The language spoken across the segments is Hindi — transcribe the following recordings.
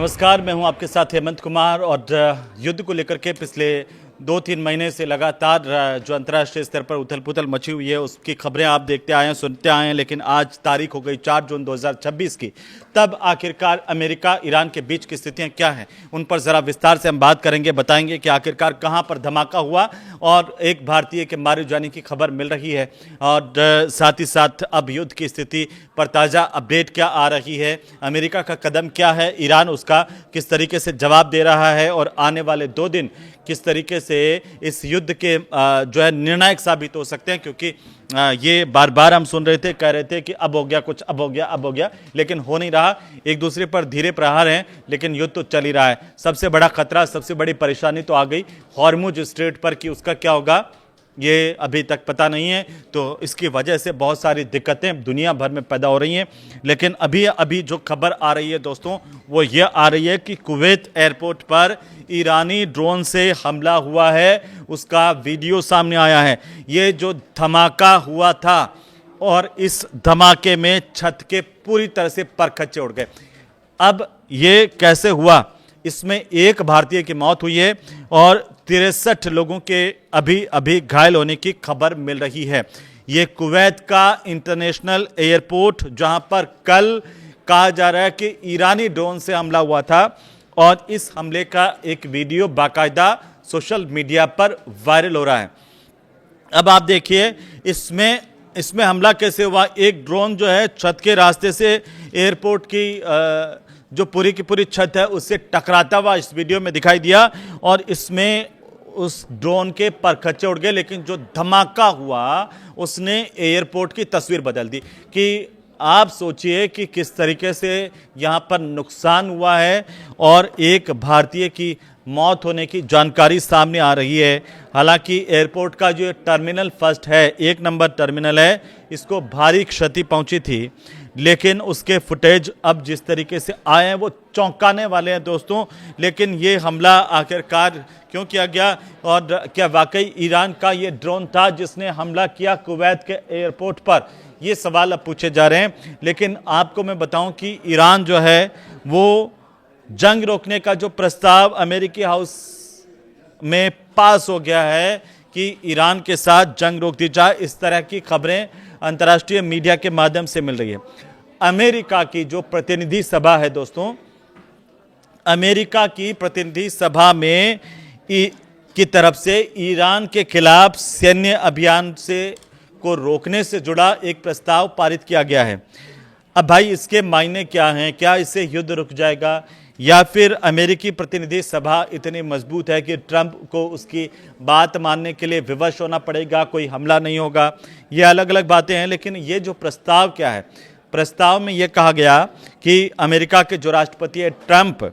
नमस्कार, मैं हूं आपके साथ हेमंत कुमार। और युद्ध को लेकर के पिछले 2-3 महीने से लगातार जो अंतर्राष्ट्रीय स्तर पर उथल पुथल मची हुई है उसकी खबरें आप देखते आए हैं, सुनते आए हैं। लेकिन आज तारीख हो गई 4 जून 2026 की। तब आखिरकार अमेरिका ईरान के बीच की स्थितियां क्या हैं, उन पर ज़रा विस्तार से हम बात करेंगे, बताएंगे कि आखिरकार कहां पर धमाका हुआ और एक भारतीय के मारे जाने की खबर मिल रही है। और साथ ही साथ अब युद्ध की स्थिति पर ताज़ा अपडेट क्या आ रही है, अमेरिका का कदम क्या है, ईरान उसका किस तरीके से जवाब दे रहा है और आने वाले 2 दिन किस तरीके से इस युद्ध के जो है निर्णायक साबित हो सकते हैं। क्योंकि ये बार बार हम सुन रहे थे, कह रहे थे कि अब हो गया कुछ, अब हो गया, अब हो गया, लेकिन हो नहीं रहा। एक दूसरे पर धीरे प्रहार हैं, लेकिन युद्ध तो चल ही रहा है। सबसे बड़ा खतरा, सबसे बड़ी परेशानी तो आ गई हॉर्मुज स्ट्रेट पर कि उसका क्या होगा ये अभी तक पता नहीं है। तो इसकी वजह से बहुत सारी दिक्कतें दुनिया भर में पैदा हो रही हैं। लेकिन अभी जो खबर आ रही है दोस्तों, वो ये आ रही है कि कुवैत एयरपोर्ट पर ईरानी ड्रोन से हमला हुआ है, उसका वीडियो सामने आया है। ये जो धमाका हुआ था और इस धमाके में छत के पूरी तरह से परखच्चे उड़ गए। अब ये कैसे हुआ, इसमें एक भारतीय की मौत हुई है और 63 लोगों के अभी घायल होने की खबर मिल रही है। ये कुवैत का इंटरनेशनल एयरपोर्ट, जहां पर कल कहा जा रहा है कि ईरानी ड्रोन से हमला हुआ था और इस हमले का एक वीडियो बाकायदा सोशल मीडिया पर वायरल हो रहा है। अब आप देखिए इसमें हमला कैसे हुआ। एक ड्रोन जो है छत के रास्ते से एयरपोर्ट की जो पूरी की पूरी छत है उससे टकराता हुआ इस वीडियो में दिखाई दिया और इसमें उस ड्रोन के परखच्चे उड़ गए। लेकिन जो धमाका हुआ उसने एयरपोर्ट की तस्वीर बदल दी। कि आप सोचिए कि किस तरीके से यहाँ पर नुकसान हुआ है और एक भारतीय की मौत होने की जानकारी सामने आ रही है। हालांकि एयरपोर्ट का जो टर्मिनल फर्स्ट है, 1 नंबर टर्मिनल है, इसको भारी क्षति पहुंची थी। लेकिन उसके फुटेज अब जिस तरीके से आए हैं वो चौंकाने वाले हैं दोस्तों। लेकिन ये हमला आखिरकार क्यों किया गया और क्या वाकई ईरान का ये ड्रोन था जिसने हमला किया कुवैत के एयरपोर्ट पर, ये सवाल अब पूछे जा रहे हैं। लेकिन आपको मैं बताऊं कि ईरान जो है वो जंग रोकने का जो प्रस्ताव अमेरिकी हाउस में पास हो गया है कि ईरान के साथ जंग रोक दी जाए, इस तरह की खबरें अंतर्राष्ट्रीय मीडिया के माध्यम से मिल रही है। अमेरिका की जो प्रतिनिधि सभा है दोस्तों, अमेरिका की प्रतिनिधि सभा में की तरफ से ईरान के खिलाफ सैन्य अभियान से को रोकने से जुड़ा एक प्रस्ताव पारित किया गया है। अब भाई इसके मायने क्या हैं? क्या इससे युद्ध रुक जाएगा या फिर अमेरिकी प्रतिनिधि सभा इतनी मजबूत है कि ट्रंप को उसकी बात मानने के लिए विवश होना पड़ेगा, कोई हमला नहीं होगा? ये अलग अलग बातें हैं। लेकिन ये जो प्रस्ताव क्या है, प्रस्ताव में ये कहा गया कि अमेरिका के जो राष्ट्रपति है ट्रंप,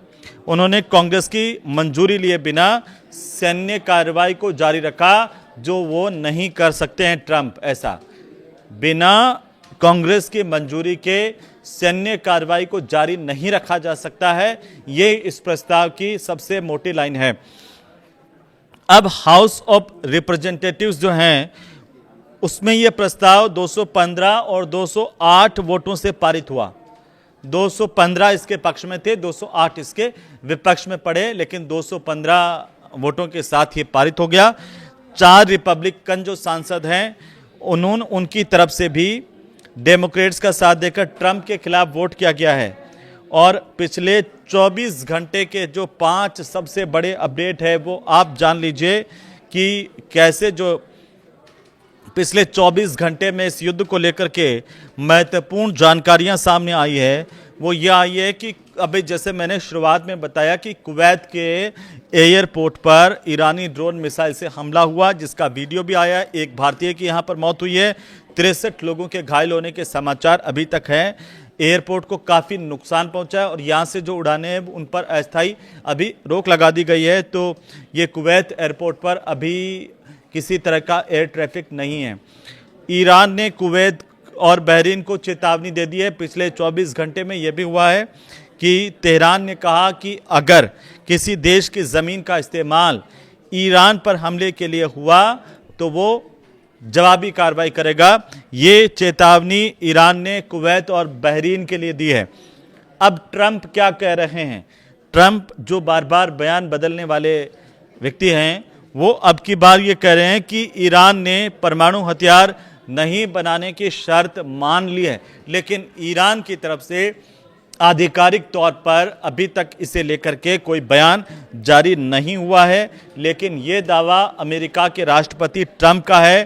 उन्होंने कांग्रेस की मंजूरी लिए बिना सैन्य कार्रवाई को जारी रखा, जो वो नहीं कर सकते हैं ट्रंप। ऐसा बिना कांग्रेस की मंजूरी के सैन्य कार्रवाई को जारी नहीं रखा जा सकता है। ये इस प्रस्ताव की सबसे मोटी लाइन है। अब हाउस ऑफ रिप्रेजेंटेटिव्स जो हैं उसमें यह प्रस्ताव 215 और 208 वोटों से पारित हुआ। 215 इसके पक्ष में थे, 208 इसके विपक्ष में पड़े, लेकिन 215 वोटों के साथ ये पारित हो गया। 4 रिपब्लिकन जो सांसद हैं उनकी तरफ से भी डेमोक्रेट्स का साथ देकर ट्रंप के खिलाफ वोट किया गया है। और पिछले 24 घंटे के जो 5 सबसे बड़े अपडेट है वो आप जान लीजिए कि कैसे जो पिछले 24 घंटे में इस युद्ध को लेकर के महत्वपूर्ण जानकारियां सामने आई है। वो ये आई है कि अभी जैसे मैंने शुरुआत में बताया कि कुवैत के एयरपोर्ट पर ईरानी ड्रोन मिसाइल से हमला हुआ, जिसका वीडियो भी आया। एक भारतीय की यहाँ पर मौत हुई है, 63 लोगों के घायल होने के समाचार अभी तक हैं। एयरपोर्ट को काफ़ी नुकसान पहुंचा है और यहाँ से जो उड़ानें हैं उन पर अस्थायी अभी रोक लगा दी गई है। तो ये कुवैत एयरपोर्ट पर अभी किसी तरह का एयर ट्रैफिक नहीं है। ईरान ने कुवैत और बहरीन को चेतावनी दे दी है। पिछले 24 घंटे में यह भी हुआ है कि तेहरान ने कहा कि अगर किसी देश की ज़मीन का इस्तेमाल ईरान पर हमले के लिए हुआ तो वो जवाबी कार्रवाई करेगा। ये चेतावनी ईरान ने कुवैत और बहरीन के लिए दी है। अब ट्रंप क्या कह रहे हैं? ट्रंप जो बार बार बयान बदलने वाले व्यक्ति हैं, वो अब की बार ये कह रहे हैं कि ईरान ने परमाणु हथियार नहीं बनाने की शर्त मान ली है, लेकिन ईरान की तरफ से आधिकारिक तौर पर अभी तक इसे लेकर के कोई बयान जारी नहीं हुआ है। लेकिन ये दावा अमेरिका के राष्ट्रपति ट्रंप का है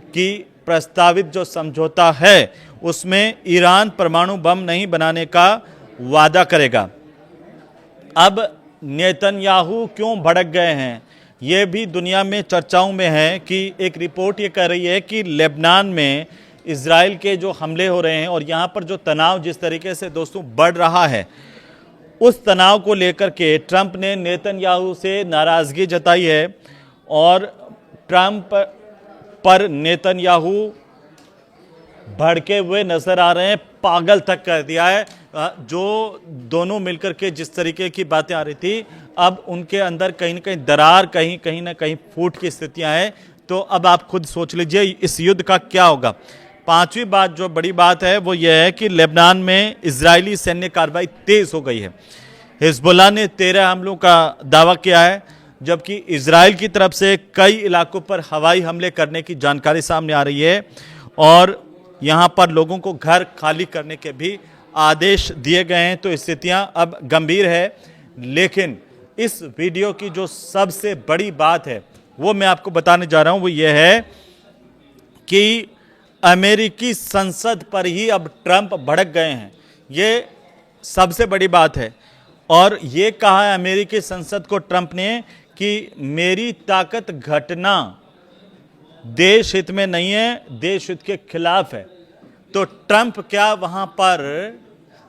कि प्रस्तावित जो समझौता है उसमें ईरान परमाणु बम नहीं बनाने का वादा करेगा। अब नेतन्याहू क्यों भड़क गए हैं, ये भी दुनिया में चर्चाओं में है कि एक रिपोर्ट ये कह रही है कि लेबनान में इजराइल के जो हमले हो रहे हैं और यहाँ पर जो तनाव जिस तरीके से दोस्तों बढ़ रहा है, उस तनाव को लेकर के ट्रंप ने नेतन्याहू से नाराज़गी जताई है और ट्रंप पर नेतन्याहू भड़के हुए नजर आ रहे हैं, पागल तक कर दिया है। जो दोनों मिलकर के जिस तरीके की बातें आ रही थी, अब उनके अंदर कहीं ना कहीं दरार, कहीं ना कहीं फूट की स्थितियां हैं। तो अब आप खुद सोच लीजिए इस युद्ध का क्या होगा। पांचवी बात, जो बड़ी बात है, वो ये है कि लेबनान में इजरायली सैन्य कार्रवाई तेज हो गई है। हिजबुल्लाह ने 13 हमलों का दावा किया है, जबकि इजराइल की तरफ से कई इलाकों पर हवाई हमले करने की जानकारी सामने आ रही है और यहाँ पर लोगों को घर खाली करने के भी आदेश दिए गए हैं। तो स्थितियाँ अब गंभीर है। लेकिन इस वीडियो की जो सबसे बड़ी बात है वो मैं आपको बताने जा रहा हूँ, वो ये है कि अमेरिकी संसद पर ही अब ट्रंप भड़क गए हैं। ये सबसे बड़ी बात है। और ये कहा है अमेरिकी संसद को ट्रंप ने कि मेरी ताकत घटना देश हित में नहीं है, देश हित के खिलाफ है। तो ट्रंप क्या वहां पर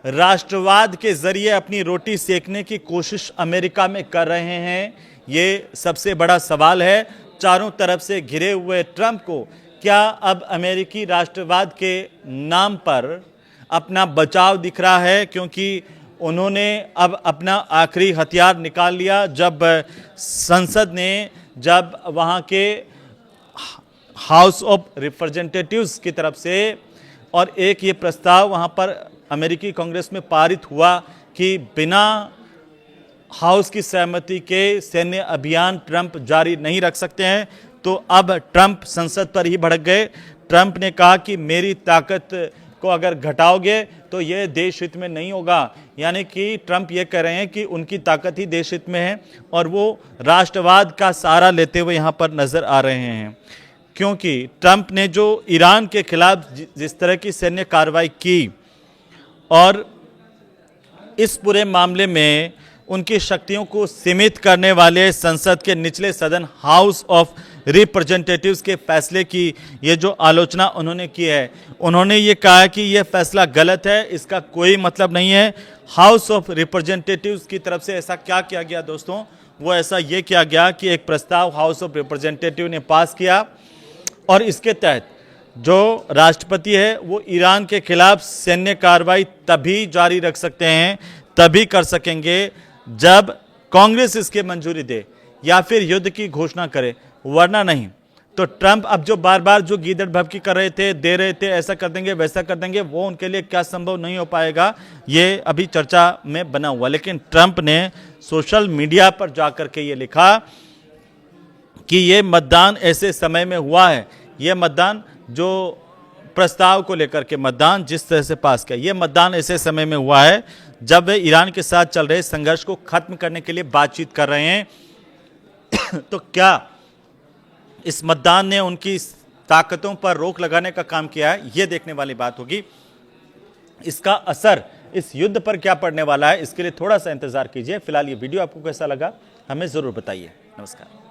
राष्ट्रवाद के जरिए अपनी रोटी सेकने की कोशिश अमेरिका में कर रहे हैं? ये सबसे बड़ा सवाल है। चारों तरफ से घिरे हुए ट्रंप को क्या अब अमेरिकी राष्ट्रवाद के नाम पर अपना बचाव दिख रहा है? क्योंकि उन्होंने अब अपना आखिरी हथियार निकाल लिया जब संसद ने, जब वहाँ के हाउस ऑफ रिप्रेजेंटेटिव्स की तरफ से और एक ये प्रस्ताव वहाँ पर अमेरिकी कांग्रेस में पारित हुआ कि बिना हाउस की सहमति के सैन्य अभियान ट्रंप जारी नहीं रख सकते हैं। तो अब ट्रंप संसद पर ही भड़क गए। ट्रंप ने कहा कि मेरी ताकत को अगर घटाओगे तो ये देश हित में नहीं होगा। यानी कि ट्रंप ये कह रहे हैं कि उनकी ताकत ही देश हित में है और वो राष्ट्रवाद का सहारा लेते हुए यहाँ पर नजर आ रहे हैं। क्योंकि ट्रंप ने जो ईरान के खिलाफ जिस तरह की सैन्य कार्रवाई की और इस पूरे मामले में उनकी शक्तियों को सीमित करने वाले संसद के निचले सदन हाउस ऑफ रिप्रेजेंटेटिव्स के फैसले की ये जो आलोचना उन्होंने की है, उन्होंने ये कहा कि ये फैसला गलत है, इसका कोई मतलब नहीं है। हाउस ऑफ रिप्रेजेंटेटिव्स की तरफ से ऐसा क्या किया गया दोस्तों? वो ऐसा ये किया गया कि एक प्रस्ताव हाउस ऑफ रिप्रेजेंटेटिव ने पास किया और इसके तहत जो राष्ट्रपति है वो ईरान के खिलाफ सैन्य कार्रवाई तभी जारी रख सकते हैं, तभी कर सकेंगे जब कांग्रेस इसके मंजूरी दे या फिर युद्ध की घोषणा करे, वरना नहीं। तो ट्रंप अब जो बार बार जो गीदड़ भभकी कर रहे थे, दे रहे थे, ऐसा कर देंगे वैसा कर देंगे, वो उनके लिए क्या संभव नहीं हो पाएगा, ये अभी चर्चा में बना हुआ। लेकिन ट्रंप ने सोशल मीडिया पर जाकर के ये लिखा कि ये मतदान ऐसे समय में हुआ है, ये मतदान जो प्रस्ताव को लेकर के मतदान जिस तरह से पास किया, ये मतदान ऐसे समय में हुआ है जब वे ईरान के साथ चल रहे संघर्ष को खत्म करने के लिए बातचीत कर रहे हैं। तो क्या इस मतदान ने उनकी ताकतों पर रोक लगाने का काम किया है? ये देखने वाली बात होगी। इसका असर इस युद्ध पर क्या पड़ने वाला है, इसके लिए थोड़ा सा इंतजार कीजिए। फिलहाल ये वीडियो आपको कैसा लगा हमें जरूर बताइए। नमस्कार।